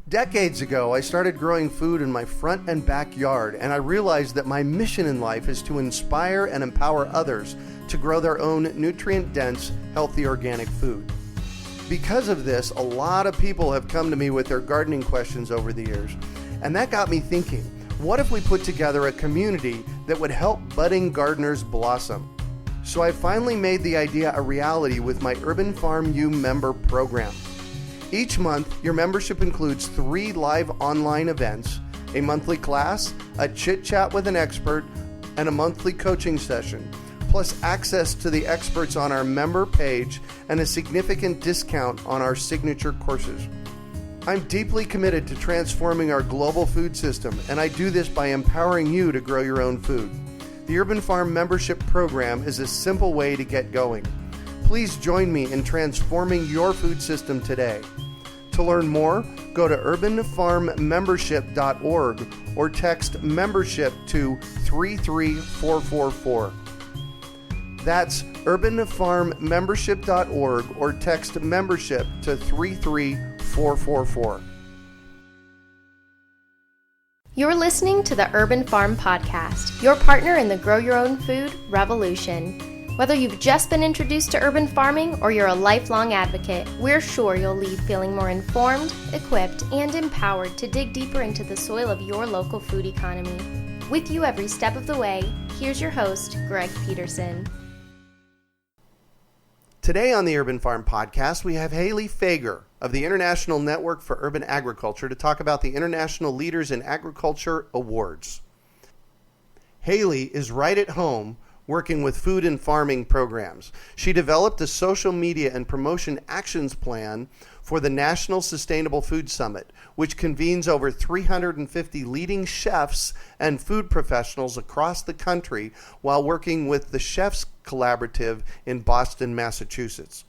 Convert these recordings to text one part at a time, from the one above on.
Decades ago, I started growing food in my front and backyard, and I realized that my mission in life is to inspire and empower others to grow their own nutrient-dense, healthy organic food. Because of this, a lot of people have come to me with their gardening questions over the years, and that got me thinking, what if we put together a community that would help budding gardeners blossom? So I finally made the idea a reality with my Urban Farm U member program. Each month, your membership includes 3 live online events, a monthly class, a chit-chat with an expert, and a monthly coaching session, plus access to the experts on our member page and a significant discount on our signature courses. I'm deeply committed to transforming our global food system, and I do this by empowering you to grow your own food. The Urban Farm membership program is a simple way to get going. Please join me in transforming your food system today. To learn more, go to urbanfarmmembership.org or text membership to 33444. That's urbanfarmmembership.org or text membership to 33444. You're listening to the Urban Farm Podcast, your partner in the Grow Your Own Food revolution. Whether you've just been introduced to urban farming or you're a lifelong advocate, we're sure you'll leave feeling more informed, equipped, and empowered to dig deeper into the soil of your local food economy. With you every step of the way, here's your host, Greg Peterson. Today on the Urban Farm Podcast, we have Hayley Fager of the International Network for Urban Agriculture to talk about the International Leaders in Agriculture Awards. Hayley is right at home working with food and farming programs. She developed a social media and promotion actions plan for the National Sustainable Food Summit, which convenes over 350 leading chefs and food professionals across the country while working with the Chefs Collaborative in Boston, Massachusetts.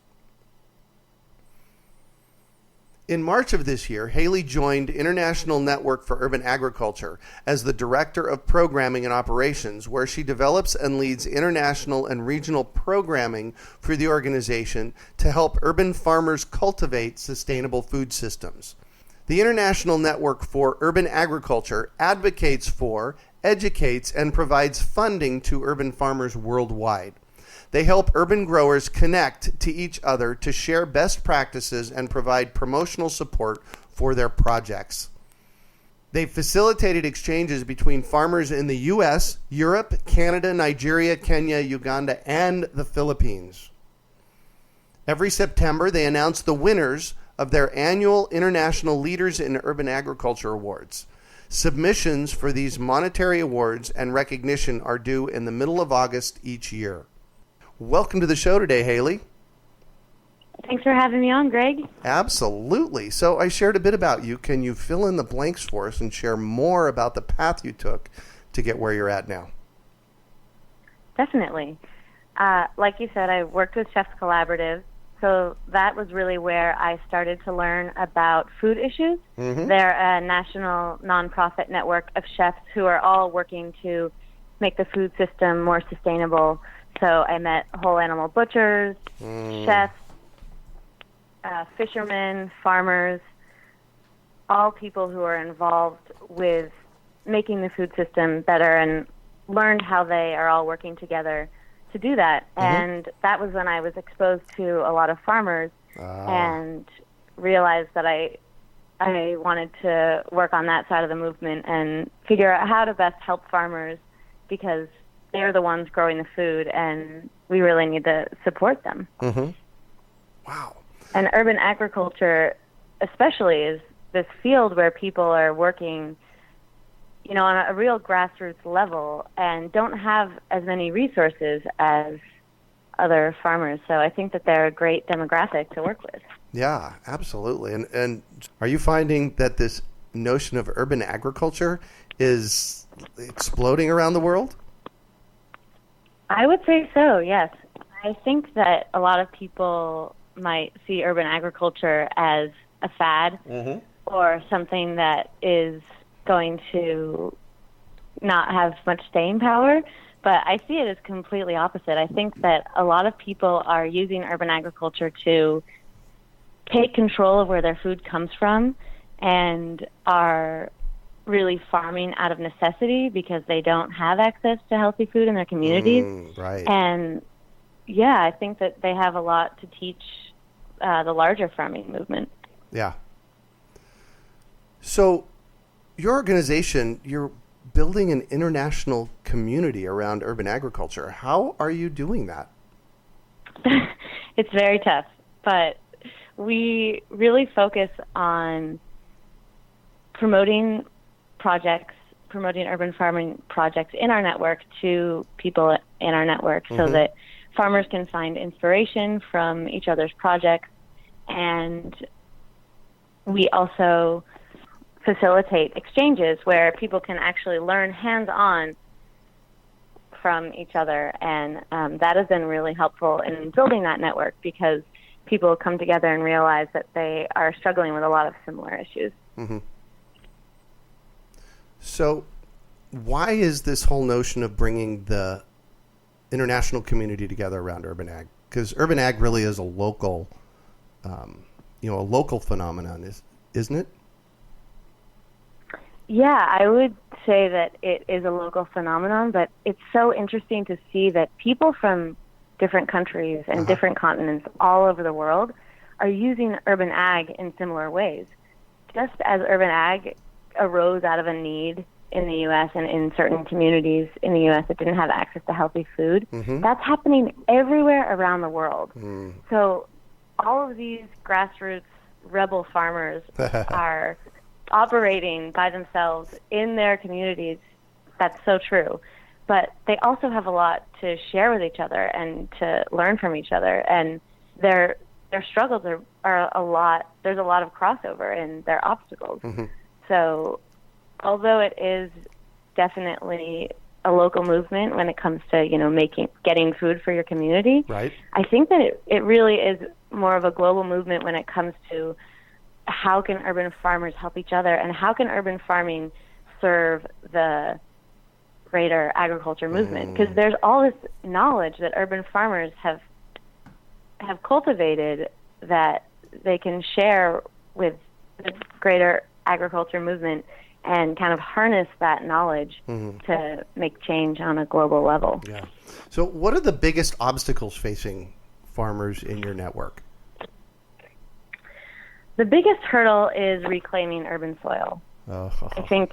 In March of this year, Hayley joined International Network for Urban Agriculture as the Director of Programming and Operations, where she develops and leads international and regional programming for the organization to help urban farmers cultivate sustainable food systems. The International Network for Urban Agriculture advocates for, educates, and provides funding to urban farmers worldwide. They help urban growers connect to each other to share best practices and provide promotional support for their projects. They've facilitated exchanges between farmers in the U.S., Europe, Canada, Nigeria, Kenya, Uganda, and the Philippines. Every September, they announce the winners of their annual International Leaders in Urban Agriculture Awards. Submissions for these monetary awards and recognition are due in the middle of August each year. Welcome to the show today, Hayley. Thanks for having me on, Greg. Absolutely. So I shared a bit about you. Can you fill in the blanks for us and share more about the path you took to get where you're at now? Definitely. Like you said, I worked with Chefs Collaborative, so that was really where I started to learn about food issues. Mm-hmm. They're a national nonprofit network of chefs who are all working to make the food system more sustainable. So I met whole animal butchers, chefs, fishermen, farmers, all people who are involved with making the food system better, and learned how they are all working together to do that. Mm-hmm. And that was when I was exposed to a lot of farmers and realized that I wanted to work on that side of the movement and figure out how to best help farmers, because they're the ones growing the food, and we really need to support them. Mm-hmm. Wow. And urban agriculture especially is this field where people are working, on a real grassroots level and don't have as many resources as other farmers. So I think that they're a great demographic to work with. Yeah, absolutely. And are you finding that this notion of urban agriculture is exploding around the world? I would say so, yes. I think that a lot of people might see urban agriculture as a fad, mm-hmm. or something that is going to not have much staying power, but I see it as completely opposite. I think that a lot of people are using urban agriculture to take control of where their food comes from and are really farming out of necessity because they don't have access to healthy food in their communities. Right. And yeah, I think that they have a lot to teach the larger farming movement. Yeah. So your organization, you're building an international community around urban agriculture. How are you doing that? It's very tough, but we really focus on promoting urban farming projects in our network to people in our network so that farmers can find inspiration from each other's projects. And we also facilitate exchanges where people can actually learn hands-on from each other. And that has been really helpful in building that network because people come together and realize that they are struggling with a lot of similar issues. Mm-hmm. So why is this whole notion of bringing the international community together around urban ag? Because urban ag really is a local, a local phenomenon, isn't it? Yeah, I would say that it is a local phenomenon, but it's so interesting to see that people from different countries and different continents all over the world are using urban ag in similar ways. Just as urban ag arose out of a need in the U.S. and in certain communities in the U.S. that didn't have access to healthy food, that's happening everywhere around the world. So all of these grassroots rebel farmers are operating by themselves in their communities. That's so true. But they also have a lot to share with each other and to learn from each other. And their struggles are a lot. There's a lot of crossover in their obstacles. So although it is definitely a local movement when it comes to, getting food for your community, right, I think that it really is more of a global movement when it comes to how can urban farmers help each other and how can urban farming serve the greater agriculture movement? Because there's all this knowledge that urban farmers have cultivated that they can share with the greater agriculture movement and kind of harness that knowledge to make change on a global level. Yeah. So what are the biggest obstacles facing farmers in your network? The biggest hurdle is reclaiming urban soil. I think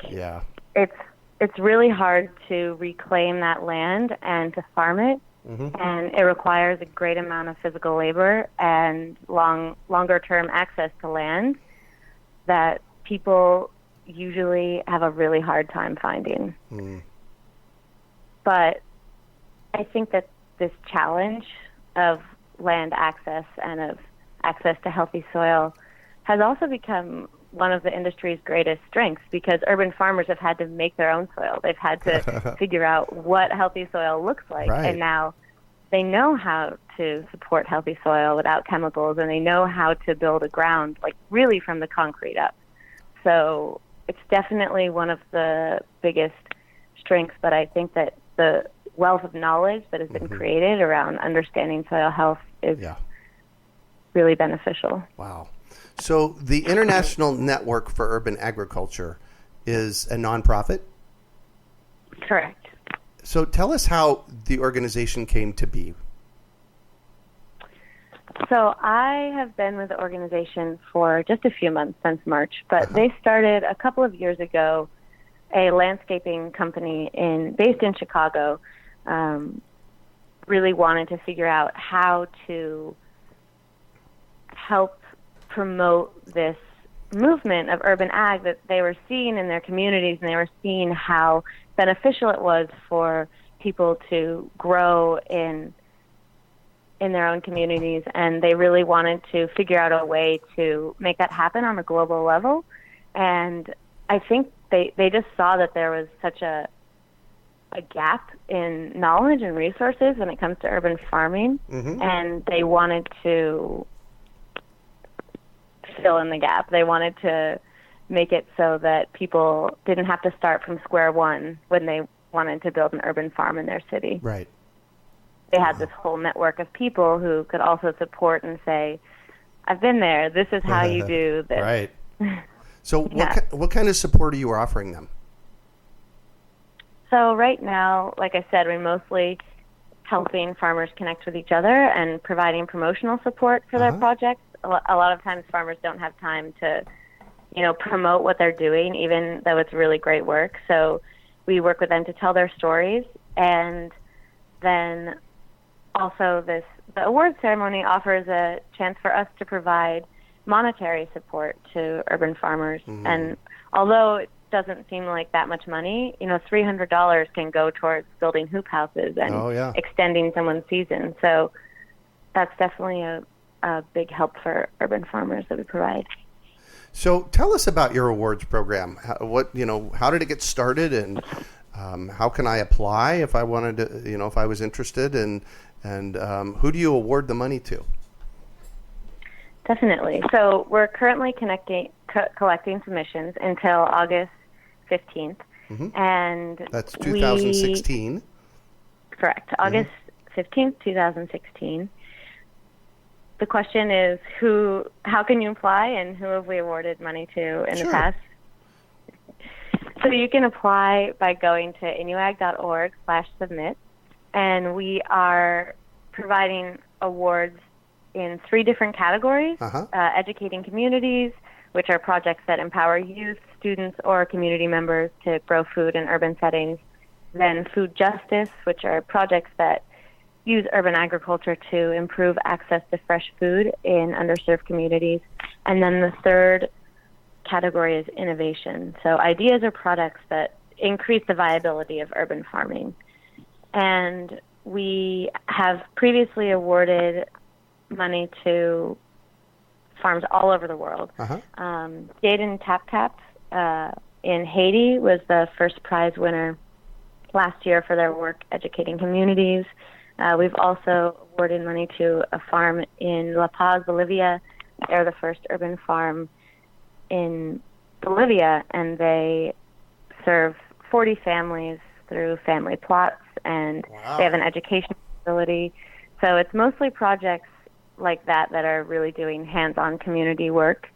it's really hard to reclaim that land and to farm it, and it requires a great amount of physical labor and longer-term access to land that people usually have a really hard time finding. But I think that this challenge of land access and of access to healthy soil has also become one of the industry's greatest strengths because urban farmers have had to make their own soil. They've had to figure out what healthy soil looks like. Right. And now they know how to support healthy soil without chemicals, and they know how to build a ground, like really from the concrete up. So it's definitely one of the biggest strengths, but I think that the wealth of knowledge that has been created around understanding soil health is really beneficial. Wow. So the International Network for Urban Agriculture is a nonprofit? Correct. So tell us how the organization came to be. So I have been with the organization for just a few months, since March, but they started a couple of years ago a landscaping company based in Chicago, really wanted to figure out how to help promote this movement of urban ag that they were seeing in their communities, and they were seeing how beneficial it was for people to grow in their own communities, and they really wanted to figure out a way to make that happen on a global level. And I think they just saw that there was such a gap in knowledge and resources when it comes to urban farming, and they wanted to fill in the gap. They wanted to make it so that people didn't have to start from square one when they wanted to build an urban farm in their city. Right. They had this whole network of people who could also support and say, I've been there. This is how you do this. Right. So Yeah. what kind of support are you offering them? So right now, like I said, we're mostly helping farmers connect with each other and providing promotional support for their projects. A lot of times farmers don't have time to, promote what they're doing, even though it's really great work. So we work with them to tell their stories. And then also the award ceremony offers a chance for us to provide monetary support to urban farmers. And although it doesn't seem like that much money, $300 can go towards building hoop houses and extending someone's season. So that's definitely a big help for urban farmers that we provide. So tell us about your awards program. How did it get started, and how can I apply if I wanted to, if I was interested, and who do you award the money to? Definitely. So we're currently collecting submissions until August 15th. And that's 2016. Correct. August 15th, 2016. The question is, how can you apply, and who have we awarded money to in the past? So you can apply by going to INUAg.org/submit, and we are providing awards in 3 different categories: educating communities, which are projects that empower youth, students, or community members to grow food in urban settings; then food justice, which are projects that use urban agriculture to improve access to fresh food in underserved communities; and then the third category is innovation, so ideas or products that increase the viability of urban farming. And we have previously awarded money to farms all over the world. Jaden Tap Tap in Haiti was the first prize winner last year for their work educating communities. We've also awarded money to a farm in La Paz, Bolivia. They're the first urban farm in Bolivia, and they serve 40 families through family plots, and they have an education facility. So it's mostly projects like that are really doing hands-on community work.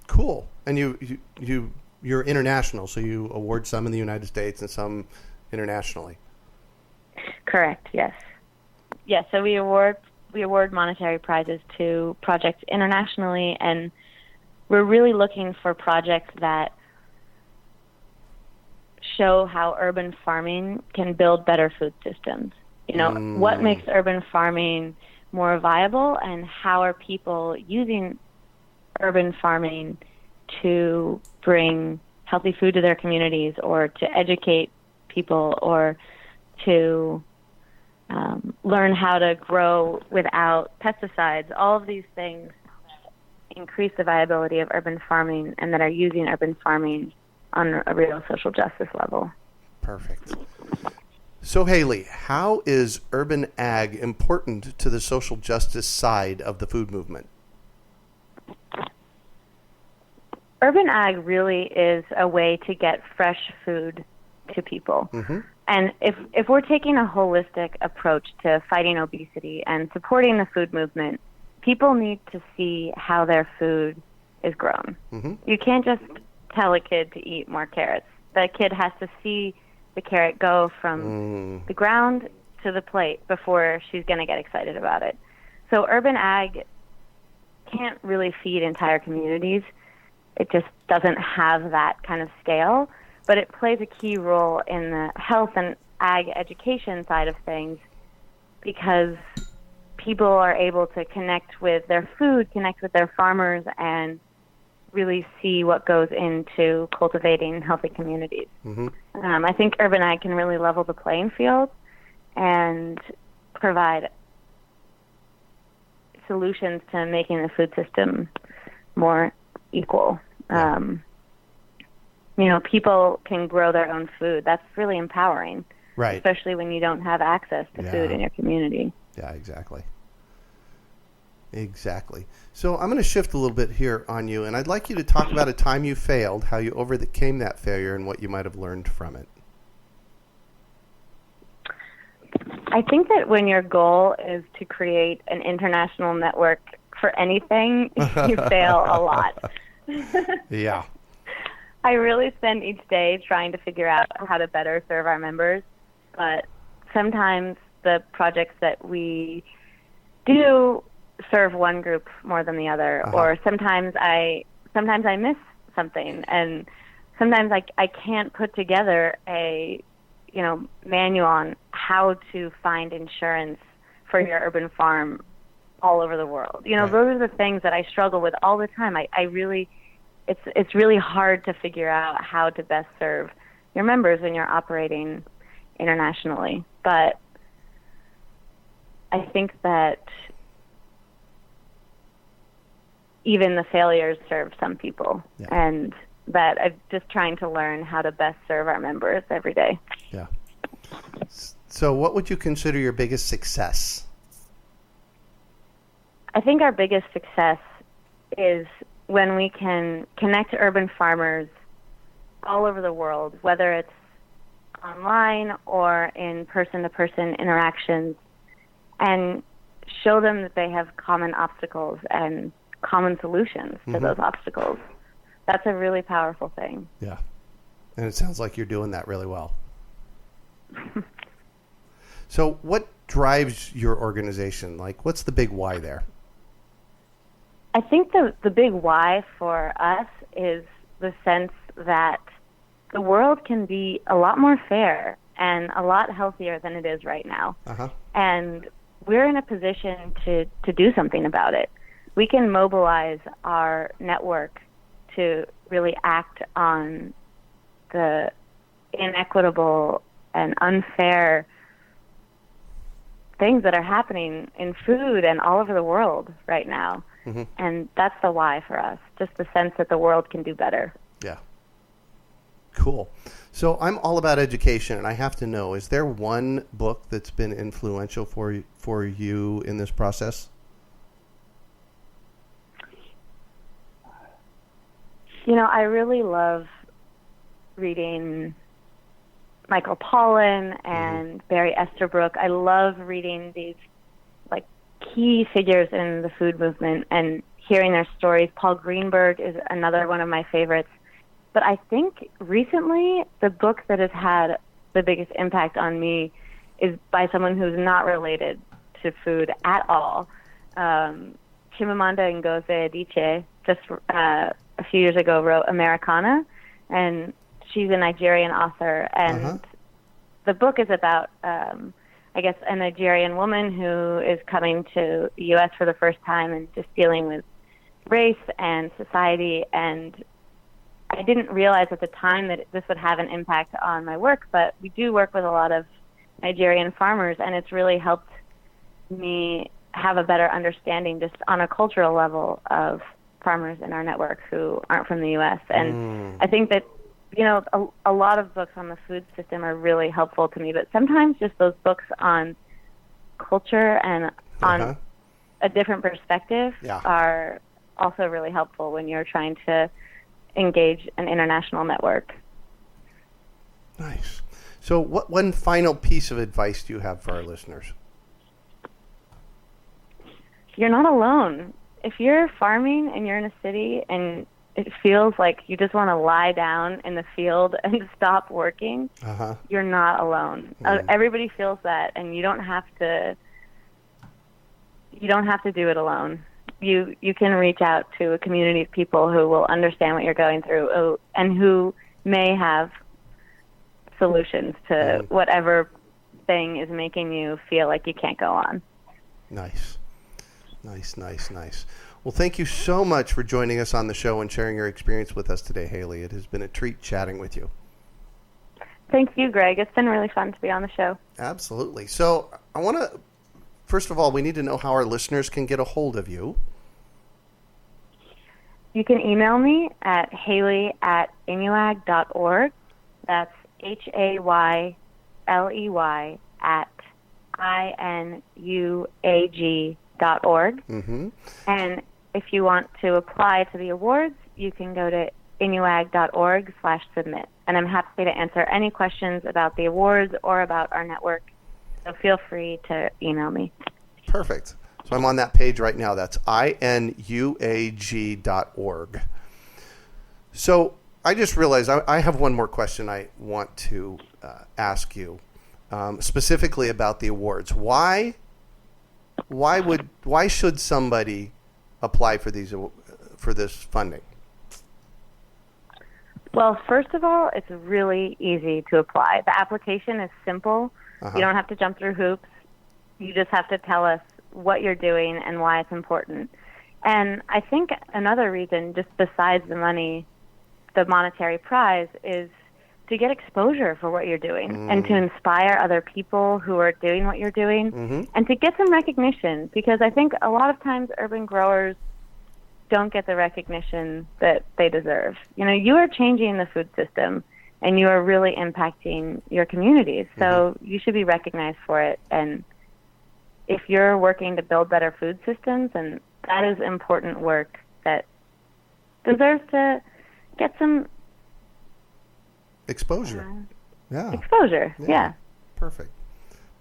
Cool. And you're international, so you award some in the United States and some internationally. Correct. Yes. Yes. So we award monetary prizes to projects internationally, and we're really looking for projects that show how urban farming can build better food systems. What makes urban farming more viable, and how are people using urban farming to bring healthy food to their communities, or to educate people, or to learn how to grow without pesticides. All of these things increase the viability of urban farming, and that are using urban farming on a real social justice level. Perfect. So Hayley, how is urban ag important to the social justice side of the food movement? Urban ag really is a way to get fresh food to people. And if we're taking a holistic approach to fighting obesity and supporting the food movement, people need to see how their food is grown. You can't just tell a kid to eat more carrots. The kid has to see the carrot go from the ground to the plate before she's going to get excited about it. So urban ag can't really feed entire communities. It just doesn't have that kind of scale, but it plays a key role in the health and ag education side of things, because people are able to connect with their food, connect with their farmers, and really see what goes into cultivating healthy communities. I think urban ag can really level the playing field and provide solutions to making the food system more equal. People can grow their own food. That's really empowering, right? Especially when you don't have access to food in your community. Yeah, exactly. So I'm going to shift a little bit here on you, and I'd like you to talk about a time you failed, how you overcame that failure, and what you might have learned from it. I think that when your goal is to create an international network for anything, you fail a lot. Yeah. I really spend each day trying to figure out how to better serve our members, but sometimes the projects that we do serve one group more than the other, or sometimes I miss something, and sometimes I can't put together a manual on how to find insurance for your urban farm all over the world. Those are the things that I struggle with all the time. It's really hard to figure out how to best serve your members when you're operating internationally. But I think that even the failures serve some people, and that I'm just trying to learn how to best serve our members every day. Yeah. So what would you consider your biggest success? I think our biggest success is when we can connect urban farmers all over the world, whether it's online or in person-to-person interactions, and show them that they have common obstacles and common solutions to those obstacles. That's a really powerful thing. Yeah. And it sounds like you're doing that really well. So what drives your organization? Like, what's the big why there? I think the big why for us is the sense that the world can be a lot more fair and a lot healthier than it is right now. And we're in a position to do something about it. We can mobilize our network to really act on the inequitable and unfair things that are happening in food and all over the world right now. And that's the why for us, just the sense that the world can do better. Yeah. Cool. So I'm all about education, and I have to know, is there one book that's been influential for you in this process? I really love reading Michael Pollan and Barry Estabrook. I love reading these key figures in the food movement and hearing their stories. Paul Greenberg is another one of my favorites. But I think recently the book that has had the biggest impact on me is by someone who's not related to food at all. Chimamanda Ngozi Adichie just a few years ago wrote Americana, and she's a Nigerian author. And the book is about a Nigerian woman who is coming to the U.S. for the first time and just dealing with race and society. And I didn't realize at the time that this would have an impact on my work, but we do work with a lot of Nigerian farmers, and it's really helped me have a better understanding just on a cultural level of farmers in our network who aren't from the U.S. And I think that a lot of books on the food system are really helpful to me, but sometimes just those books on culture and on a different perspective are also really helpful when you're trying to engage an international network. Nice. So what one final piece of advice do you have for our listeners? You're not alone. If you're farming and you're in a city and it feels like you just want to lie down in the field and stop working, you're not alone. Everybody feels that, and you don't have to do it alone. You can reach out to a community of people who will understand what you're going through and who may have solutions to whatever thing is making you feel like you can't go on. Nice. Well, thank you so much for joining us on the show and sharing your experience with us today, Hayley. It has been a treat chatting with you. Thank you, Greg. It's been really fun to be on the show. Absolutely. So I want to, first of all, we need to know how our listeners can get a hold of you. You can email me at Hayley@INUAg.org. That's HAYLEY @INUAG.org. And if you want to apply to the awards, you can go to INUAg.org/submit. And I'm happy to answer any questions about the awards or about our network. So feel free to email me. Perfect. So I'm on that page right now. That's INUAG.org. So I just realized I have one more question I want to ask you, specifically about the awards. Why should somebody apply for this funding? Well, first of all, it's really easy to apply. The application is simple. You don't have to jump through hoops. You just have to tell us what you're doing and why it's important. And I think another reason, just besides the money, the monetary prize, is to get exposure for what you're doing and to inspire other people who are doing what you're doing and to get some recognition, because I think a lot of times urban growers don't get the recognition that they deserve. You know, you are changing the food system and you are really impacting your communities, so you should be recognized for it. And if you're working to build better food systems, and that is important work that deserves to get some exposure. Exposure, yeah. Perfect.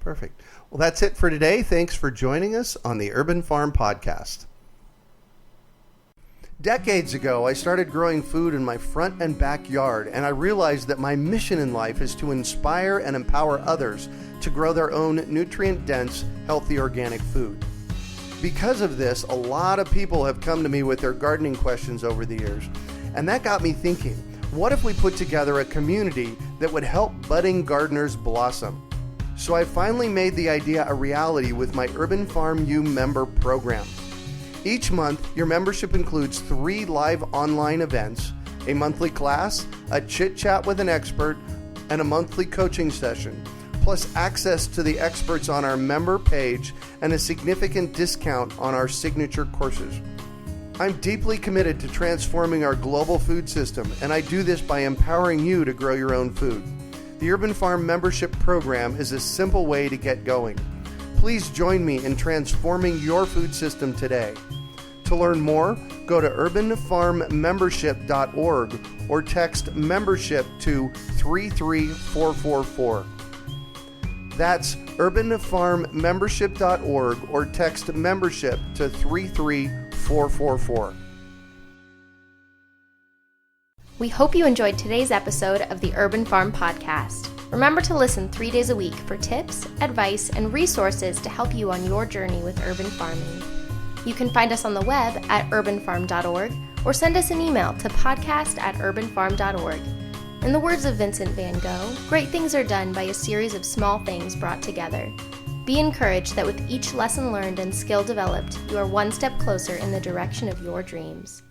Well, that's it for today. Thanks for joining us on the Urban Farm Podcast. Decades ago, I started growing food in my front and backyard, and I realized that my mission in life is to inspire and empower others to grow their own nutrient-dense, healthy organic food. Because of this, a lot of people have come to me with their gardening questions over the years, and that got me thinking, what if we put together a community that would help budding gardeners blossom? So I finally made the idea a reality with my Urban Farm U member program. Each month, your membership includes 3 live online events, a monthly class, a chit-chat with an expert, and a monthly coaching session, plus access to the experts on our member page and a significant discount on our signature courses. I'm deeply committed to transforming our global food system, and I do this by empowering you to grow your own food. The Urban Farm membership program is a simple way to get going. Please join me in transforming your food system today. To learn more, go to urbanfarmmembership.org or text membership to 33444. That's urbanfarmmembership.org or text membership to 33444. We hope you enjoyed today's episode of the Urban Farm Podcast. Remember to listen 3 days a week for tips, advice, and resources to help you on your journey with urban farming. You can find us on the web at urbanfarm.org or send us an email to podcast@urbanfarm.org. In the words of Vincent van Gogh, great things are done by a series of small things brought together. Be encouraged that with each lesson learned and skill developed, you are one step closer in the direction of your dreams.